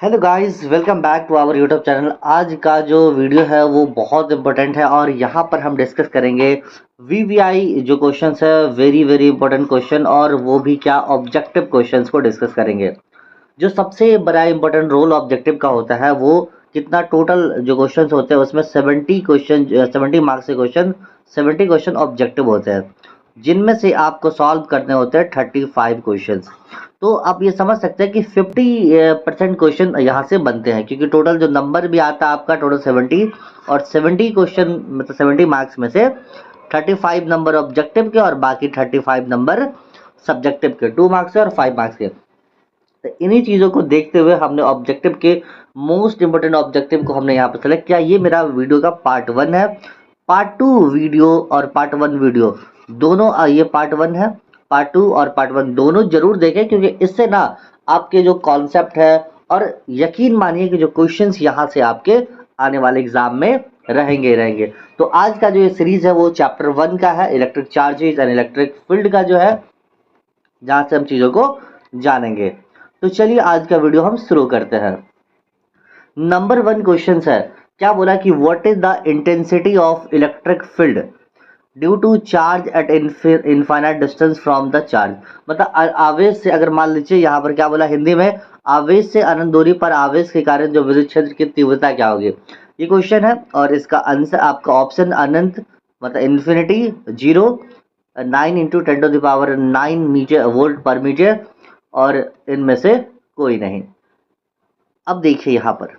Hello guys, welcome back to our YouTube channel. आज का जो वीडियो है वो बहुत इंपॉर्टेंट है और यहाँ पर हम डिस्कस करेंगे वीवीआई जो क्वेश्चंस है, वेरी वेरी इंपॉर्टेंट क्वेश्चन, और वो भी क्या, ऑब्जेक्टिव क्वेश्चंस को डिस्कस करेंगे। जो सबसे बड़ा इंपॉर्टेंट रोल ऑब्जेक्टिव का होता है वो कितना, टोटल जो क्वेश्चंस होते हैं उसमें 70 क्वेश्चन, 70 मार्क्स के क्वेश्चन, 70 क्वेश्चन ऑब्जेक्टिव होते हैं, जिनमें से आपको सॉल्व करने होते हैं 35 क्वेश्चंस। तो आप ये समझ सकते हैं कि 50% क्वेश्चन यहाँ से बनते हैं, क्योंकि टोटल जो नंबर भी आता है आपका टोटल 70, और 70 क्वेश्चन मतलब 70 मार्क्स में से 35 नंबर ऑब्जेक्टिव के और बाकी 35 नंबर सब्जेक्टिव के, 2 मार्क्स के और 5 मार्क्स के। तो इन्हीं चीज़ों को देखते हुए हमने ऑब्जेक्टिव के मोस्ट इंपोर्टेंट ऑब्जेक्टिव को हमने यहाँ पर सेलेक्ट किया। ये मेरा वीडियो का पार्ट 1 है। पार्ट 2 वीडियो और पार्ट 1 वीडियो दोनों, ये पार्ट 1 है, पार्ट 2 और पार्ट 1 दोनों जरूर देखें, क्योंकि इससे ना आपके जो कॉन्सेप्ट है, और यकीन मानिए कि जो क्वेश्चंस यहाँ से आपके आने वाले एग्जाम में रहेंगे। तो आज का जो ये सीरीज है वो चैप्टर 1 का है, electric charges and electric field का जो है, जहां से हम चीजों को जानेंगे। तो चलिए आज का वीडियो हम शुरू करते हैं। नंबर 1 क्वेश्चन है, क्या बोला कि what is the intensity of electric field due to charge at infinite distance from the charge. मतलब आवेश से, अगर मान लीजिए यहाँ पर क्या बोला हिंदी में, आवेश से अनंत दूरी पर आवेश के कारण जो विद्युत क्षेत्र की तीव्रता क्या होगी, ये क्वेश्चन है। और इसका आंसर आपका ऑप्शन अनंत मतलब इन्फिनिटी, 0, 9 इंटू 10⁻9 मीटर वोल्ट पर मीटर, और इनमें से कोई नहीं। अब देखिए यहाँ पर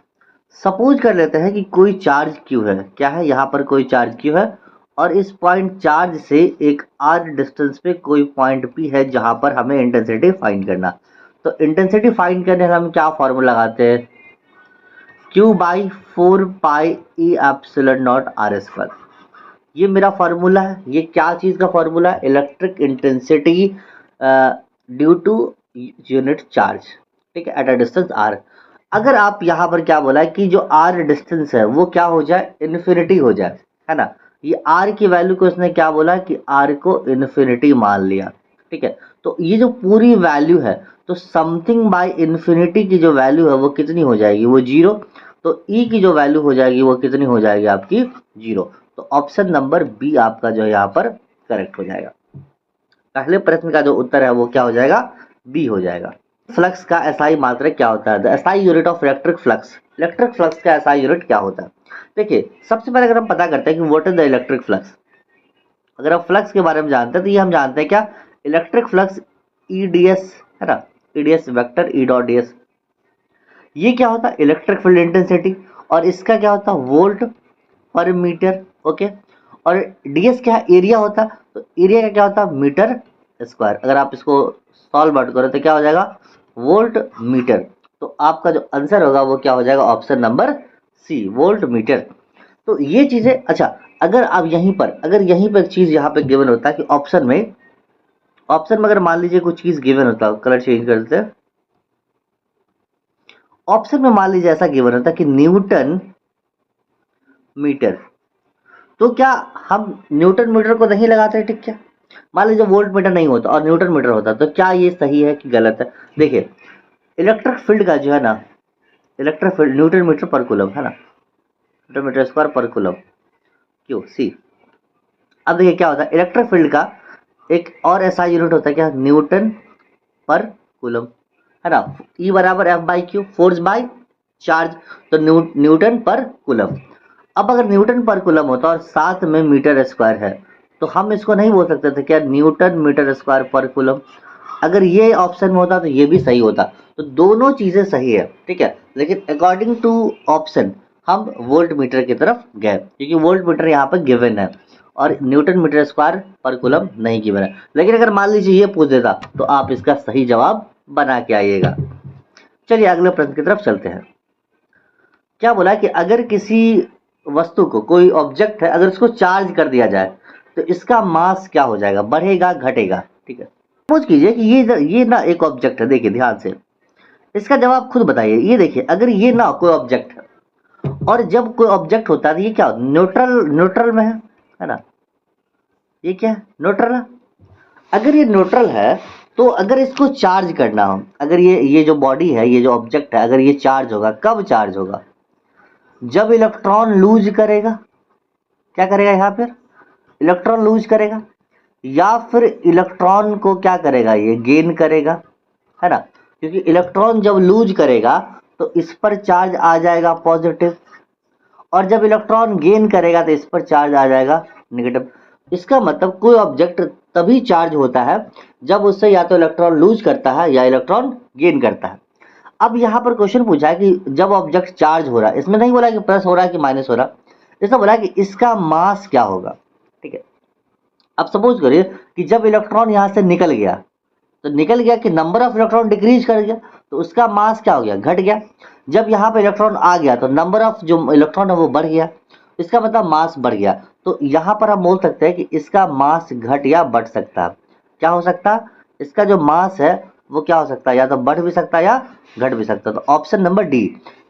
सपोज कर लेते हैं कि कोई चार्ज क्यू है, क्या है यहाँ पर कोई चार्ज क्यू है, और इस पॉइंट चार्ज से एक आर डिस्टेंस पे कोई पॉइंट पी है जहां पर हमें इंटेंसिटी फाइंड करना। तो इंटेंसिटी फाइंड करने हम क्या फॉर्मूला लगाते हैं, q by 4 pi e epsilon naught r square. ये मेरा फॉर्मूला है। ये क्या चीज का फॉर्मूला है, electric intensity due to unit charge, ठीक है, एट अ डिस्टेंस आर। अगर आप यहाँ पर क्या बोला है कि जो आर डिस्टेंस है वो क्या हो जाए, इन्फिनिटी हो जाए, है ना। ये आर की वैल्यू को इसने क्या बोला कि आर को इन्फिनिटी मान लिया, ठीक है। तो ये जो पूरी वैल्यू है, तो समथिंग बाय इन्फिनिटी की जो वैल्यू है वो कितनी हो जाएगी, वो 0। तो ई की जो वैल्यू हो जाएगी वो कितनी हो जाएगी आपकी, 0। तो ऑप्शन नंबर बी आपका जो यहाँ पर करेक्ट हो जाएगा। पहले प्रश्न का जो उत्तर है वो क्या हो जाएगा, बी हो जाएगा। फ्लक्स का एसआई मात्रक क्या होता है, the SI unit of electric flux. Electric flux का एसआई यूनिट क्या होता है। देखिए सबसे पहले अगर हम पता करते हैं कि what is the electric flux, अगर हम फ्लक्स के बारे में जानते हैं तो ये हम जानते हैं क्या, इलेक्ट्रिक फ्लक्स ईडीएस, है ना, EDS vector E dot DS. ये क्या होता है, इलेक्ट्रिक फील्ड इंटेंसिटी, और इसका क्या होता है, वोल्ट पर मीटर, ओके। और डीएस क्या एरिया होता है, तो एरिया का क्या होता है, मीटर स्क्वायर। अगर आप इसको सॉल्व आउट करो तो क्या हो जाएगा, वोल्ट मीटर। तो आपका जो आंसर होगा वो क्या हो जाएगा, option number c, volt meter. तो ये चीजें, अच्छा, अगर आप यहीं पर, अगर यहीं पर एक चीज यहाँ पे गिवन होता है कि ऑप्शन में अगर मान लीजिए कुछ चीज गिवन होता है, कलर चेंज कर देते हैं। ऑप्शन में मान लीजिए ऐसा गिवन होता है कि न्यूटन मीटर, तो क्या हम न्यूटन मीटर को नहीं लगाते, ठीक, क्या मान लीजिए वोल्ट मीटर नहीं होता और न्यूटन मीटर होता, तो क्या ये सही है कि गलत है। देखिए इलेक्ट्रिक फील्ड का जो है ना, इलेक्ट्रिक फील्ड न्यूटन मीटर पर कूलम, है ना, न्यूटन मीटर स्क्वायर पर कूलम, क्यू सी। अब देखिए क्या होता है, इलेक्ट्रिक फील्ड का एक और ऐसा यूनिट होता है क्या, न्यूटन पर कूलम, है ना। ई बराबर F by Q, force by charge, तो न्यूटन पर कूलम। अब अगर न्यूटन पर कूलम होता और साथ में मीटर स्क्वायर है, तो हम इसको नहीं बोल सकते थे क्या, न्यूटन मीटर स्क्वायर पर कूलम। अगर ये ऑप्शन में होता तो ये भी सही होता। तो दोनों चीजें सही है, ठीक है, लेकिन अकॉर्डिंग टू ऑप्शन हम वोल्ट मीटर की तरफ गए, क्योंकि वोल्ट मीटर यहाँ पर गिवन है और न्यूटन मीटर स्क्वायर पर कूलम नहीं गिवन है। लेकिन अगर मान लीजिए ये पूछ देता तो आप इसका सही जवाब बना के आइएगा। चलिए अगले प्रश्न की तरफ चलते हैं। क्या बोला कि अगर किसी वस्तु को, कोई ऑब्जेक्ट है, अगर उसको चार्ज कर दिया जाए तो इसका मास क्या हो जाएगा, बढ़ेगा घटेगा, ठीक है। सपोज कीजिए कि ये ना एक ऑब्जेक्ट है, देखिए ध्यान से, इसका जवाब खुद बताइए। ये देखिए अगर ये ना कोई ऑब्जेक्ट है, और जब कोई ऑब्जेक्ट होता है तो ये क्या, न्यूट्रल, न्यूट्रल में है ना, ये क्या है, न्यूट्रल है। अगर ये न्यूट्रल है तो अगर इसको चार्ज करना हो, अगर ये जो बॉडी है, ये जो ऑब्जेक्ट है, अगर ये चार्ज होगा, कब चार्ज होगा? जब इलेक्ट्रॉन लूज करेगा। क्या करेगा यहाँ पर? इलेक्ट्रॉन लूज करेगा, या फिर इलेक्ट्रॉन को क्या करेगा, ये गेन करेगा, है ना? क्योंकि इलेक्ट्रॉन जब लूज करेगा तो इस पर चार्ज आ जाएगा पॉजिटिव, और जब इलेक्ट्रॉन गेन करेगा तो इस पर चार्ज आ जाएगा नेगेटिव। इसका मतलब कोई ऑब्जेक्ट तभी चार्ज होता है जब उससे या तो इलेक्ट्रॉन लूज करता है या इलेक्ट्रॉन गेन करता है। अब यहाँ पर क्वेश्चन पूछा है कि जब ऑब्जेक्ट चार्ज हो रहा है, इसमें नहीं बोला कि प्लस हो रहा है कि माइनस हो रहा है, इसमें बोला कि इसका मास क्या होगा। ठीक है, अब सपोज करिए कि जब इलेक्ट्रॉन यहाँ से निकल गया, तो निकल गया कि नंबर ऑफ इलेक्ट्रॉन डिक्रीज कर गया, तो उसका मास क्या हो गया, घट गया। जब यहाँ पे इलेक्ट्रॉन आ गया तो नंबर ऑफ जो इलेक्ट्रॉन है वो बढ़ गया, इसका मतलब मास बढ़ गया। तो यहाँ पर हम बोल सकते हैं कि इसका मास घट या बढ़ सकता है। क्या हो सकता है? इसका जो मास है वो क्या हो सकता है, या तो बढ़ भी सकता है या घट भी सकता है। तो ऑप्शन नंबर डी।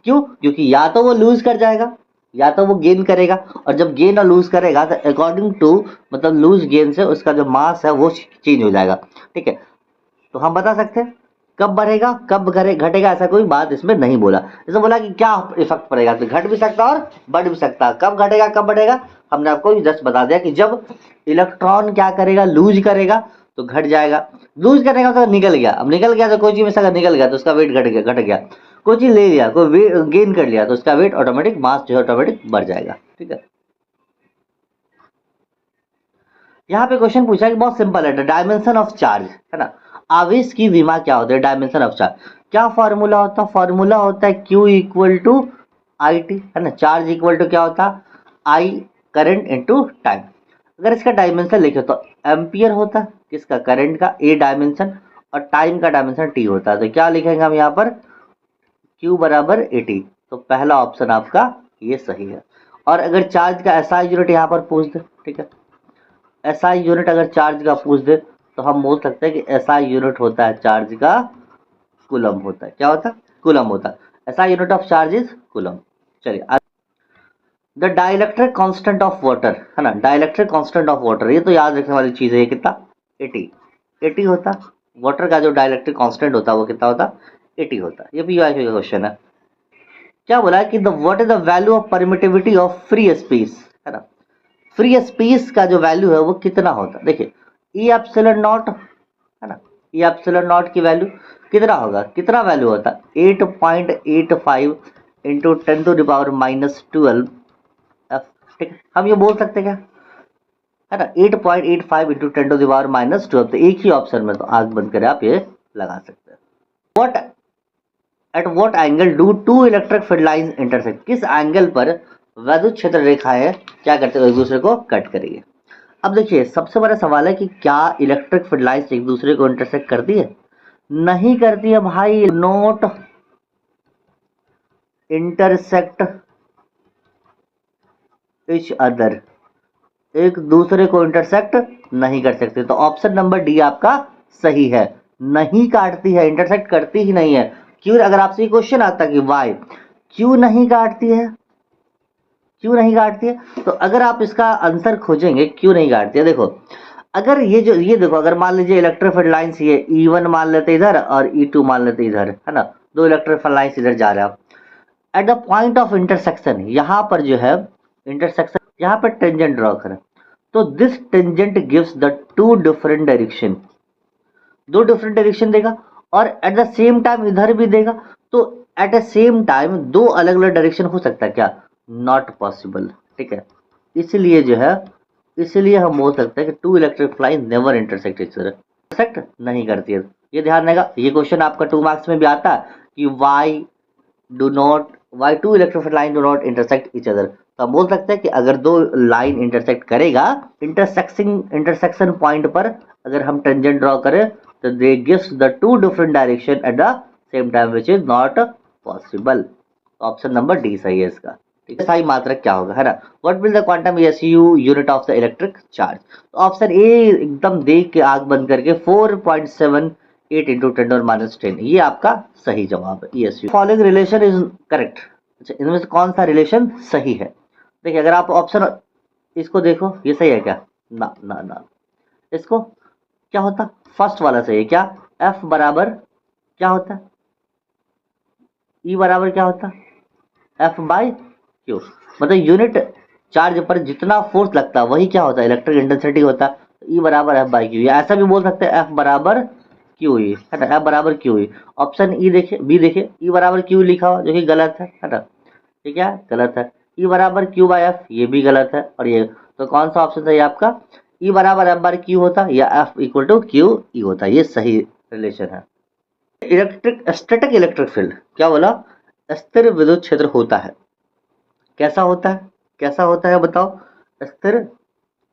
क्यों? क्योंकि या तो वो लूज कर जाएगा या तो वो गेन करेगा, और जब गेन और लूज करेगा तो अकॉर्डिंग टू मतलब लूज गेन से उसका जो मास है वो चेंज हो जाएगा। ठीक है, तो हम बता सकते हैं कब बढ़ेगा कब घटेगा, ऐसा कोई बात इसमें नहीं बोला। जैसे बोला कि क्या इफेक्ट पड़ेगा, तो घट भी सकता और बढ़ भी सकता। कब घटेगा कब बढ़ेगा, हमने आपको जस्ट बता दिया कि जब इलेक्ट्रॉन क्या करेगा, लूज करेगा तो घट जाएगा। लूज करेगा तो निकल गया, अब निकल गया तो कोई चीज में से अगर निकल गया तो उसका वेट घट गया। कोई चीज ले लिया, कोई गेन कर लिया तो उसका वेट ऑटोमेटिक, मास जो है ऑटोमेटिक बढ़ जाएगा। ठीक है, यहाँ पे क्वेश्चन पूछा है कि बहुत सिंपल है, डायमेंशन ऑफ चार्ज, है ना? आवेश की विमा क्या होता है, डायमेंशन ऑफ चार्ज। क्या फॉर्मूला होता है? फॉर्मूला होता है Q equal to I T, है ना? चार्ज इक्वल टू क्या होता है, आई करंट इंटू टाइम। अगर इसका डायमेंशन लिखे तो एम्पियर होता है किसका, करंट का, ए डायमेंशन, और टाइम का डायमेंशन टी होता है। तो क्या लिखेंगे हम यहाँ पर, Q बराबर 80। तो पहला ऑप्शन आपका ये सही है। और अगर चार्ज का एसआई यूनिट यहाँ पर पूछ दे, ठीक है, एसआई यूनिट अगर चार्ज का पूछ दे तो हम बोल सकते हैं कि एसआई यूनिट होता है चार्ज का कूलम होता है। क्या होता है? कूलम होता है। SI unit of charge is coulomb. चलिए, the dielectric constant of water, है ना? डाइलेक्ट्रिक कांस्टेंट ऑफ वाटर, ये तो याद रखने वाली चीज है। ये कितना, 80। 80 होता। वाटर का जो डाइलेक्ट्रिक कांस्टेंट होता है वो कितना होता, 80 होता। ये भी का क्वेश्चन है। क्या बोला है कि the what is the value of permittivity of free space, है ना? फ्री स्पेस का जो वैल्यू है वो कितना होता है? देखिए, ई एप्सिलॉन नॉट, है ना? ई एप्सिलॉन नॉट की वैल्यू कितना होगा, कितना वैल्यू होता है, 8.85 इंटू 10⁻⁻12 एफ। ठीक है, हम ये बोल सकते हैं क्या, है ना? 8.85 इंटू 10⁻⁻12। तो एक ही ऑप्शन में, तो आग बंद करें आप ये लगा सकते हैं। What at what angle do two electric field line intersect, किस एंगल पर विद्युत क्षेत्र रेखाएं क्या करते हैं, एक दूसरे को कट करेंगे। अब देखिए, सबसे बड़ा सवाल है कि क्या इलेक्ट्रिक फील्ड लाइंस एक दूसरे को इंटरसेक्ट करती है? नहीं करती है भाई, नोट इंटरसेक्ट इच अदर, एक दूसरे को इंटरसेक्ट नहीं कर सकते। तो ऑप्शन नंबर डी आपका सही है, नहीं काटती है, इंटरसेक्ट करती ही नहीं है। क्यों? अगर आपसे ये क्वेश्चन आता कि वाई, क्यों नहीं काटती है, क्यों नहीं काटती है, तो अगर आप इसका आंसर खोजेंगे क्यों नहीं काटती है, देखो, अगर ये देखो, अगर मान लीजिए इलेक्ट्रिक फील्ड लाइंस ये E1 मान लेते इधर और E2 मान लेते इधर, है ना? दो इलेक्ट्रिक फील्ड लाइंस इधर जा रहा है। At the point of intersection, यहाँ पर जो है इंटरसेक्शन, यहाँ पर टेंजेंट ड्रॉ करें, तो this tangent gives the two different direction, दो डिफरेंट डायरेक्शन देगा, और एट द सेम टाइम इधर भी देगा। तो एट द सेम टाइम दो अलग अलग डायरेक्शन हो सकता है क्या, नॉट पॉसिबल। ठीक है, इसलिए जो है, इसलिए हम बोल सकते हैं कि two electric line never intersect each other, intersect नहीं करती है। ये ध्यान रहेगा, ये क्वेश्चन आपका 2 मार्क्स में भी आता है कि why two electric line do not intersect each other. तो हम बोल सकते हैं कि अगर दो लाइन इंटरसेक्ट करेगा, इंटरसेक्शन पॉइंट पर अगर हम टेंजेंट ड्रॉ करें, तो they gives the two different direction at the same time which is not possible. Option number D सही है इसका। ठीक है, सही मात्रक क्या होगा, है ना? What will the quantum SU unit of the electric charge. तो ऑप्शन ए एकदम देख के आग बंद करके 4.78 इंटू 10⁻⁻10, ये आपका सही जवाब है, SU. Following relation is correct. अच्छा, इनमें से कौन सा रिलेशन सही है? देखिए, अगर आप ऑप्शन इसको देखो, ये सही है क्या, ना ना ना, इसको क्या होता, फर्स्ट वाला सही है क्या, F बराबर क्या होता है, E बराबर क्या होता, F बाई क्यू। मतलब यूनिट चार्ज पर जितना फोर्स लगता है वही क्या होता है, इलेक्ट्रिक इंटेंसिटी होता है। E बराबर F बाई क्यू, या ऐसा भी बोल सकते हैं F बराबर क्यू ई, है ना, F बराबर क्यू ई। ऑप्शन ई देखिए, बी देखिए, E बराबर क्यू लिखा हुआ जो कि गलत है ना, ये क्या गलत है। E बराबर क्यू बाई एफ, ये भी गलत है। और ये तो कौन सा ऑप्शन सही है आपका, E बराबर एफ बार क्यू होता या F equal to q e होता, ये सही रिलेशन है। इलेक्ट्रिक स्टैटिक इलेक्ट्रिक फील्ड क्या बोला, स्थिर विद्युत क्षेत्र होता है, कैसा होता है, कैसा होता है बताओ, स्थिर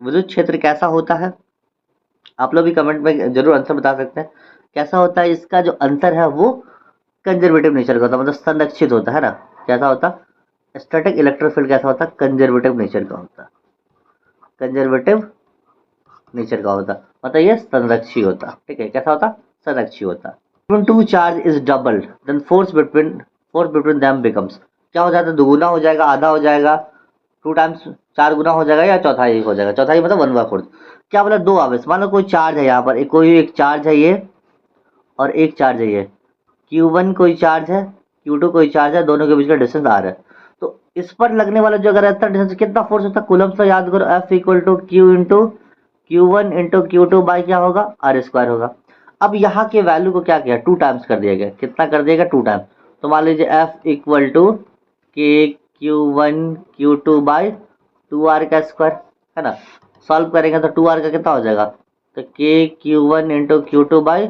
विद्युत क्षेत्र कैसा होता है, आप लोग भी कमेंट में जरूर आंसर बता सकते हैं कैसा होता है। इसका जो आंसर है वो कंजर्वेटिव नेचर का होता है, मतलब संरक्षित होता है ना। कैसा होता, स्टैटिक इलेक्ट्रिक फील्ड कैसा होता, कंजर्वेटिव नेचर का होता, कंजर्वेटिव नेचर का होता, मतलब ये संरक्षी होता, ठीक है, कैसा होता, संरक्षी होता। When two charge is doubled, then force between them becomes, क्या हो जाता है, दुगुना हो जाएगा, आधा हो जाएगा, टू टाइम्स, चार गुना हो जाएगा, या चौथाई हो जाएगा, चौथाई मतलब 1/4। क्या बोला, दो आवेश, मान लो कोई चार्ज है यहाँ पर, कोई एक चार्ज है ये और एक चार्ज है ये, Q1 कोई चार्ज है, Q2 कोई चार्ज है, दोनों के बीच का डिस्टेंस R है। तो इस पर लगने वाला जो अगर रहता है डिस्टेंस, कितना फोर्स होता है, कूलम्ब से याद करो, F equal to q into Q1 into Q2 by क्या होगा, R स्क्वायर होगा। अब यहाँ के वैल्यू को क्या किया, टू टाइम्स कर दिया गया, कितना कर दिया गया, टू टाइम्स। तो मान लीजिए F इक्वल टू के Q1 Q2 बाई 2R का स्क्वायर, है ना। सॉल्व करेंगे तो 2R का कितना हो जाएगा, तो के Q1 into Q2 by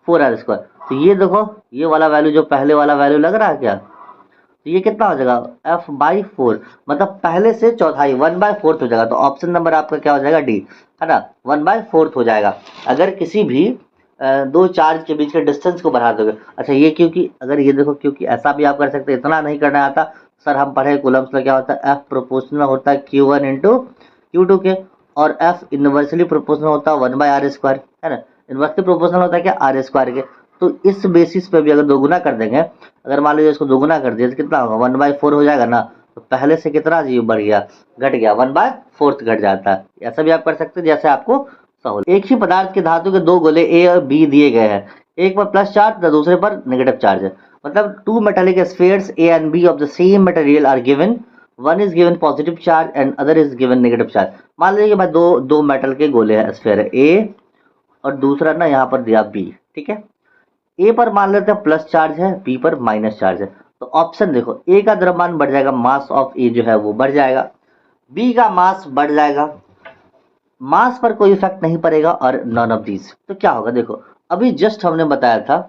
4R square. तो ये देखो, ये वाला वैल्यू जो पहले वाला वैल्यू लग रहा है क्या, तो ये कितना हो जाएगा, F बाई 4, मतलब पहले से चौथाई 1/4 हो जाएगा। तो ऑप्शन नंबर आपका क्या हो जाएगा, डी, है ना, 1/4 हो जाएगा। अगर किसी भी दो चार्ज के बीच के डिस्टेंस को बढ़ा दोगे। अच्छा ये क्योंकि, अगर ये देखो, क्योंकि ऐसा भी आप कर सकते हैं, इतना नहीं करना आता सर, हम पढ़े कूलम्ब्स में क्या होता है, F प्रोपोर्शनल होता है Q1 इंटू Q2 के, और F इनवर्सली प्रोपोर्शनल होता है 1/R स्क्वायर, है ना, इनवर्सली प्रोपोर्शनल होता है क्या, R स्क्वायर के। तो इस बेसिस पे भी अगर दोगुना कर देंगे, अगर मान लीजिए इसको दोगुना कर दिया तो कितना होगा, 1/4 हो जाएगा ना। तो पहले से कितना जीव बढ़ गया, घट गया, 1/4 घट जाता है। ऐसा भी आप कर सकते हैं जैसे आपको सहूलियत। एक ही पदार्थ के धातु के दो गोले ए और बी दिए गए हैं, एक पर प्लस चार्ज तो दूसरे पर नेगेटिव चार्ज है। मतलब two metallic spheres A and B of the same material are given, one is given positive charge and other is given negative charge. मान लीजिए भाई दो दो मेटल के गोले हैं, स्फीयर है ए और दूसरा ना यहाँ पर दिया बी, ठीक है। ए पर मान लेते हैं प्लस चार्ज है, बी पर माइनस चार्ज है। तो ऑप्शन देखो, ए का द्रव्यमान बढ़ जाएगा, मास ऑफ ए जो है वो बढ़ जाएगा, बी का मास बढ़ जाएगा, मास पर कोई इफेक्ट नहीं पड़ेगा, और नॉन ऑफ दीज। तो क्या होगा देखो, अभी जस्ट हमने बताया था,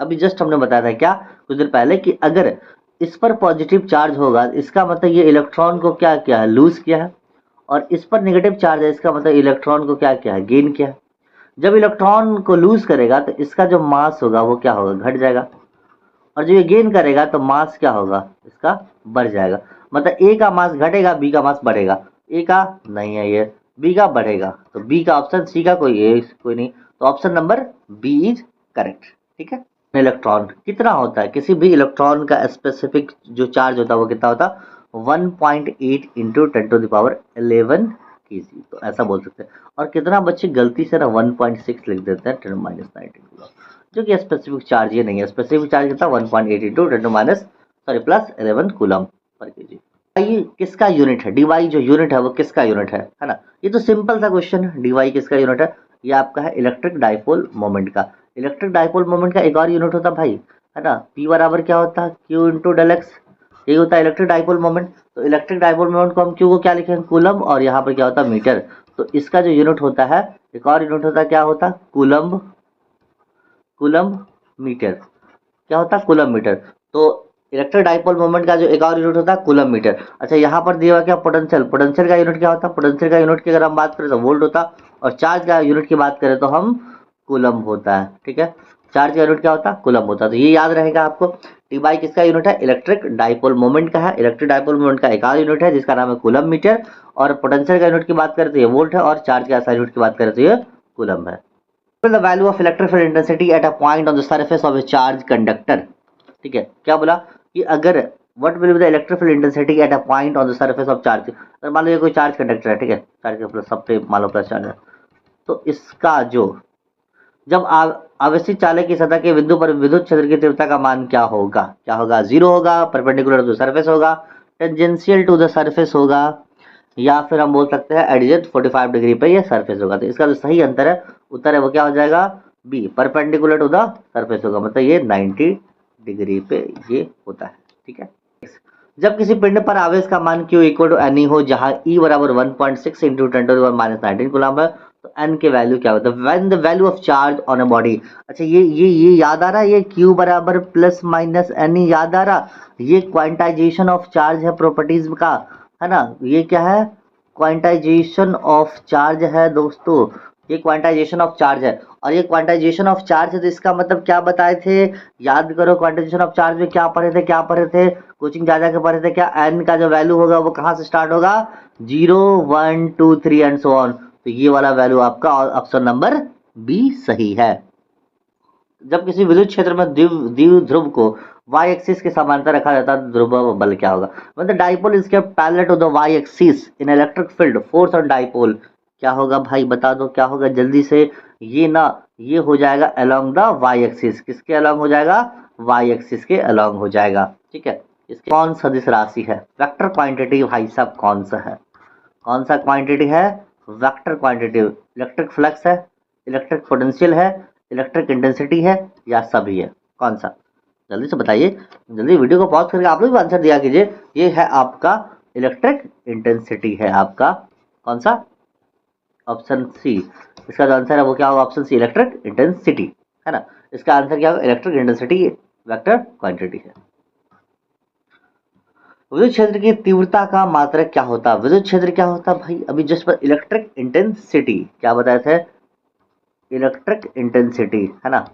अभी जस्ट हमने बताया था क्या, कुछ देर पहले, कि अगर इस पर पॉजिटिव चार्ज होगा इसका मतलब ये इलेक्ट्रॉन को क्या किया है, लूज किया है, और इस पर नेगेटिव चार्ज है इसका मतलब इलेक्ट्रॉन को क्या किया है, गेन किया है। जब इलेक्ट्रॉन को लूज करेगा तो इसका जो मास होगा वो क्या होगा, घट जाएगा, और जो ये गेन करेगा तो मास क्या होगा, इसका बढ़ जाएगा। मतलब ए का मास घटेगा, बी का मास बढ़ेगा, ए का नहीं है ये, बी का बढ़ेगा। तो बी का ऑप्शन, सी का कोई नहीं, तो option number B is correct, ठीक है। इलेक्ट्रॉन कितना होता है, किसी भी इलेक्ट्रॉन का स्पेसिफिक जो चार्ज होता है वो कितना होता है, 1.8 इंटू 10⁻11 kg। तो ऐसा बोल सकते हैं। और कितना बच्चे गलती से ना 1.6 लिख देते हैं 10⁻19 जो कि स्पेसिफिक चार्ज ये नहीं है, स्पेसिफिक चार्ज कितना 1.8 इंटू 10⁻+11 कूलम पर केजी। ये किसका यूनिट है, डीवाई जो यूनिट है वो किसका यूनिट है ना। ये तो सिंपल सा क्वेश्चन है, डीवाई किसका यूनिट है, ये आपका है इलेक्ट्रिक डाइपोल मोमेंट का। इलेक्ट्रिक डाइपोल मोमेंट का एक और यूनिट होता है भाई, है ना, पी बराबर क्या होता है, क्यू इंटू डेल एक्स, ये होता है इलेक्ट्रिक डाइपोल मोमेंट। तो इलेक्ट्रिक डाइपोल मोमेंट को हम क्यू को क्या लिखेंगे, कूलम, और यहाँ पर क्या होता है, मीटर। तो इसका जो यूनिट होता है, एक और यूनिट होता है, क्या होता है, कूलम, कूलम मीटर, क्या होता है, कूलम मीटर। तो इलेक्ट्रिक डाइपोल मोमेंट का जो एक और यूनिट होता है, कूलम मीटर। अच्छा यहाँ पर दिया हुआ क्या, पोटेंशियल, पोटेंशियल का यूनिट क्या होता है, पोटेंशियल का यूनिट की अगर हम बात करें तो वोल्ट होता है, और चार्ज का यूनिट की बात करें तो हम कूलम होता है, ठीक है। चार्ज का यूनिट क्या होता है, कूलम होता है। तो ये याद रहेगा आपको। टी बाई किसका यूनिट है, इलेक्ट्रिक डाइपोल मोमेंट का है। इलेक्ट्रिक डाइपोल मोमेंट का एक और यूनिट है जिसका नाम है कूलम मीटर, और पोटेंशियल का यूनिट की बात करें तो ये वोल्ट है, और चार्ज का यूनिट की बात करें तो ये कूलम है। the value of electric field intensity at a point on the surface of a charged conductor, ठीक है। क्या बोला कि अगर what will be the electric field intensity at a point on the surface of charge, अगर मान लो कोई charge conductor है, ठीक है, चार्ज के प्लस सब पे मान लो प्लस चार्ज है, तो इसका जो जब आवेशित चालक की सतह के बिंदु पर विद्युत क्षेत्र की तीव्रता का मान क्या होगा? क्या होगा? 0 होगा, परपेंडिकुलर टू सरफेस होगा, टेंजेंशियल टू द सरफेस होगा, या फिर हम बोल सकते हैं एडजेंट 45 डिग्री पे ये सरफेस होगा। तो इसका जो सही अंतर है उत्तर है वो क्या हो जाएगा? B, perpendicular to the surface होगा, मतलब ये 90 डिग्री पे ये होता है। ठीक है। जब किसी पिंड पर आवेश का मान Q इक्वल टू एन हो, जहां E बराबर 1.6 इंटू 10⁻⁹ कूलम है, तो N के वैल्यू क्या होता है? When the value of charge on a body. अच्छा, ये याद आ रहा है, ये Q बराबर प्लस माइनस एन याद आ रहा, ये क्वांटाइजेशन ऑफ चार्ज है प्रॉपर्टीज का, है ना। ये क्या है? क्वांटाइजेशन ऑफ चार्ज है दोस्तों, ये क्वांटाइजेशन ऑफ चार्ज है। और ये क्वांटाइजेशन ऑफ चार्ज है, तो इसका मतलब क्या बताए थे? याद करो, क्वांटाइजेशन ऑफ चार्ज में क्या पढ़े थे? कोचिंग जा के पढ़े थे क्या? एन का जो वैल्यू होगा वो कहाँ से स्टार्ट होगा? 0, 1, 2, 3 एंड सो ऑन। तो ये वाला वैल्यू आपका ऑप्शन नंबर बी सही है। जब किसी विद्युत क्षेत्र में द्विध्रुव को y एक्सिस के समांतर रखा जाता है, ध्रुव बल क्या होगा? मतलब डाइपोल इसके parallel to the y axis in electric field, force on dipole क्या होगा भाई? बता दो क्या होगा जल्दी से। ये ना, ये हो जाएगा अलोंग द y एक्सिस। किसके अलोंग हो जाएगा? y एक्सिस के अलोंग हो जाएगा। ठीक है। इसके कौन सदिश राशि है? वेक्टर क्वांटिटी भाई साहब कौन सा है? कौन सा क्वांटिटी है? Vector quantity. इलेक्ट्रिक फ्लक्स है, इलेक्ट्रिक पोटेंशियल है, इलेक्ट्रिक इंटेंसिटी है, या सभी है? कौन सा? जल्दी से बताइए, जल्दी वीडियो को पॉज करके आप लोग भी आंसर दिया कीजिए। ये है आपका इलेक्ट्रिक इंटेंसिटी है आपका। कौन सा? Option C. इसका जो आंसर है वो क्या होगा? ऑप्शन सी, इलेक्ट्रिक इंटेंसिटी, है ना। इसका आंसर क्या होगा? इलेक्ट्रिक इंटेंसिटी वेक्टर क्वांटिटी है। विद्युत क्षेत्र की तीव्रता का मात्रक क्या होता है? विद्युत क्षेत्र क्या होता है भाई? अभी जस्ट पर इलेक्ट्रिक इंटेंसिटी क्या बताए थे? इलेक्ट्रिक इंटेंसिटी, है ना।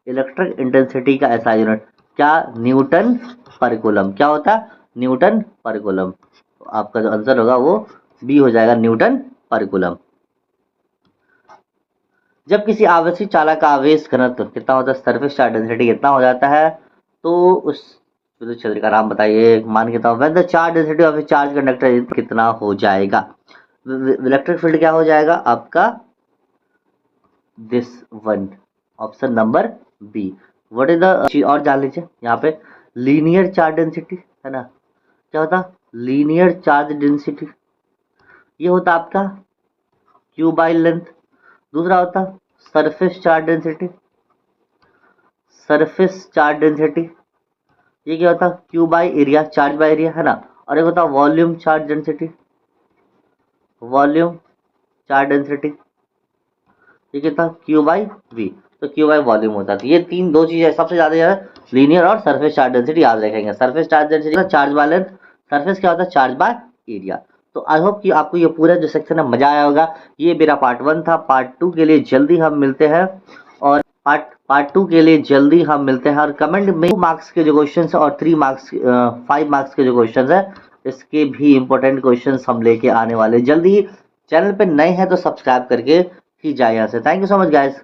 इलेक्ट्रिक इंटेंसिटी का ऐसा यूनिट क्या? न्यूटन पर कूलम। क्या होता है? न्यूटन पर कूलम। तो आपका जो आंसर होगा वो बी हो जाएगा, न्यूटन पर कूलम। जब किसी आवेशित चालक का आवेश घनत्व कितना होता है? सरफेस चार्ज डेंसिटी कितना हो जाता है? तो उस विद्युत क्षेत्र का नाम बताइए। मान के when the charge density of a charge conductor कितना हो जाएगा? इलेक्ट्रिक फील्ड क्या हो जाएगा आपका? This one, option number B. What is the, और जान लीजिए यहाँ पे, लीनियर चार्ज डेंसिटी, है ना। क्या होता? लीनियर चार्ज डेंसिटी ये होता आपका क्यू बाई लेंथ। दूसरा होता surface charge density, surface charge density ये क्या होता? Q by area, charge by area, है ना। और एक होता volume charge density, volume charge density ये क्या था? Q by V. तो क्यू बाई वॉल्यूम होता है। तो ये तीन दो चीजें सबसे ज्यादा लीनियर और सरफेस चार्ज डेंसिटी याद रखेंगे। Surface charge density charge by length, surface क्या होता है? Charge by area. तो आई होप कि आपको ये पूरा जो सेक्शन है मजा आया होगा। ये मेरा पार्ट 1 था। पार्ट 2 के लिए जल्दी हम मिलते हैं, और पार्ट 2 के लिए जल्दी हम मिलते हैं। और कमेंट में 2 मार्क्स के जो क्वेश्चन है और 3 मार्क्स 5 मार्क्स के जो क्वेश्चन है, इसके भी इंपॉर्टेंट क्वेश्चन हम लेके आने वाले जल्दी ही। चैनल पे नए हैं तो सब्सक्राइब करके ही जाए यहाँ से। Thank you so much guys.